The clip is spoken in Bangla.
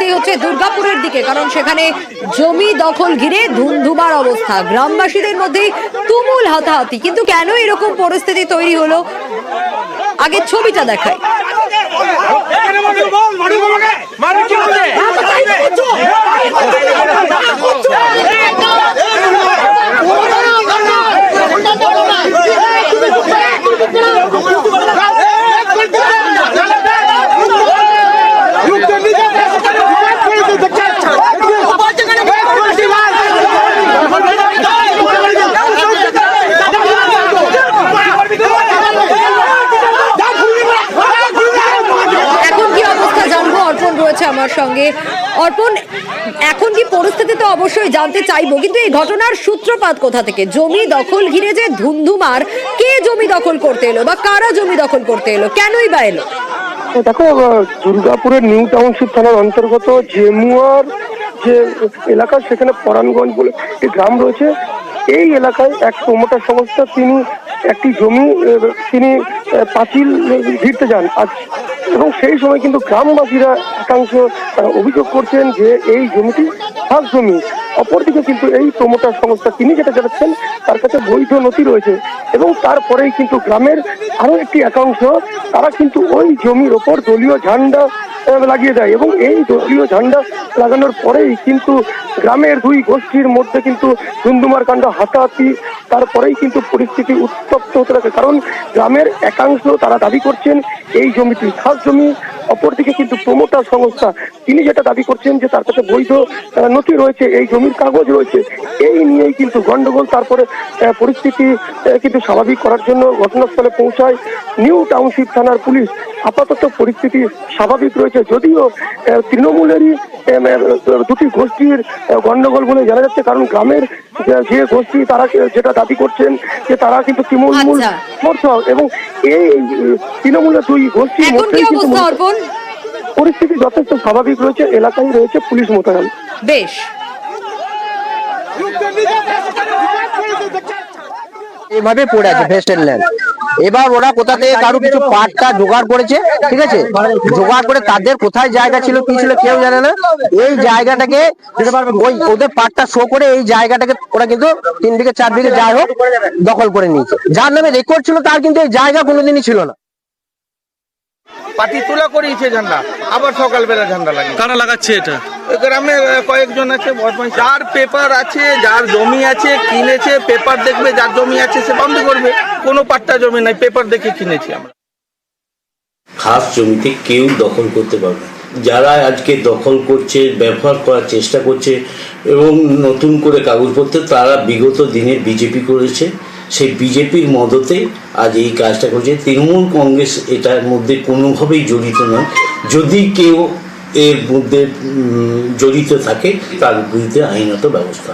দেখতেই হচ্ছে দুর্গাপুরের দিকে, কারণ সেখানে জমি দখল ঘিরে ধুন্ধুমার অবস্থা, গ্রামবাসীদের মধ্যে তুমুল হাতাহাতি। কিন্তু কেন এরকম পরিস্থিতি তৈরি হলো, আগে ছবিটা দেখাই। আমার সঙ্গে অর্পণ, এখন কি পরিস্থিতি তো অবশ্যই জানতে চাইবো, কিন্তু এই ঘটনার সূত্রপাত কোথা থেকে? জমি দখল ঘিরে যে ধুন্ধুমার, কে জমি দখল করতে এলো বা কারা জমি দখল করতে এলো, কেনই বা এলো? দেখো, দুর্গাপুরের নিউ টাউনশিপ থানার অন্তর্গত জেমুয়ার যে এলাকা, সেখানে পরাণগঞ্জ বলে একটি গ্রাম রয়েছে। এই এলাকায় এক প্রমোটার সংস্থা তিনি একটি জমি তিনি পাঁচিল ঘিরতে যান আজ, এবং সেই সময় কিন্তু গ্রামবাসীরা একাংশ অভিযোগ করছেন যে এই জমিটি খাস জমি। অপরদিকে কিন্তু এই প্রমোটার সংস্থা তিনি যেটা জানাচ্ছেন তার কাছে বৈধ নথি রয়েছে, এবং তারপরেই কিন্তু গ্রামের আরো একটি একাংশ তারা কিন্তু ওই জমির ওপর দলীয় ঝান্ডা লাগিয়ে দেয়, এবং এই দলীয় ঝান্ডা লাগানোর পরেই কিন্তু গ্রামের দুই গোষ্ঠীর মধ্যে কিন্তু ধুন্ধুমার কাণ্ড, হাতাহাতি, তারপরেই কিন্তু পরিস্থিতি উত্তপ্ত হতে থাকে। কারণ গ্রামের একাংশ তারা দাবি করছেন এই জমিটি খাস জমি, অপরদিকে কিন্তু প্রমোটার সংস্থা তিনি যেটা দাবি করছেন যে তার কাছে বৈধ নথি রয়েছে, এই জমির কাগজ রয়েছে। এই নিয়েই কিন্তু গন্ডগোল। তারপরে পরিস্থিতি কিন্তু স্বাভাবিক করার জন্য ঘটনাস্থলে পৌঁছায় নিউ টাউনশিপ থানার পুলিশ। আপাতত পরিস্থিতি স্বাভাবিক রয়েছে, যদিও তৃণমূলেরই দুটি গোষ্ঠীর গন্ডগোল বলে জানা যাচ্ছে। কারণ গ্রামের যে গোষ্ঠী তারা যেটা দাবি করছেন যে তারা কিন্তু তৃণমূল সমর্থক, এবং এই তৃণমূলের দুই গোষ্ঠীর মধ্যে পরিস্থিতি যথেষ্ট স্বাভাবিক রয়েছে। এলাকায় রয়েছে পুলিশ মোতায়েন। বেশ, এভাবে পড়ে আছে ভেস্টেড ল্যান্ড। এবার ওরা কোথা থেকে কারো কিছু পাটটা জোগাড় করেছে, ঠিক আছে, জোগাড় করে তাদের কোথায় জায়গা ছিল কি ছিল কেউ জানে না। এই জায়গাটাকে ওই ওদের পাটটা শো করে এই জায়গাটাকে ওরা কিন্তু 3 বিঘে 4 বিঘে যাই হোক দখল করে নিয়েছে। যার নামে রেকর্ড ছিল তার কিন্তু এই জায়গা কোনোদিনই ছিল না। পাটি তোলা করিয়েছে ঝান্ডা, আবার সকালবেলা ঝান্ডা লাগে। কারা লাগাচ্ছে এটা? গ্রামে কয়েকজন আছে, যার পেপার আছে, যার জমি আছে, কিনেছে, পেপার দেখবে, যার জমি আছে সে বন্ধ করবে। কোনো পাট্টা জমি নাই, পেপার দেখে কিনেছি আমরা। খাস জমিতে কেউ দখল করতে পারবে, যারা আজকে দখল করছে, ব্যবহার করার চেষ্টা করছে এবং নতুন করে কাগজপত্র, তারা বিগত দিনে বিজেপি করেছে, সেই বিজেপির মদতে আজ এই কাজটা করছে। তৃণমূল কংগ্রেস এটার মধ্যে কোনোভাবেই জড়িত নয়। যদি কেউ এর মধ্যে জড়িত থাকে তার বিরুদ্ধে আইনত ব্যবস্থা।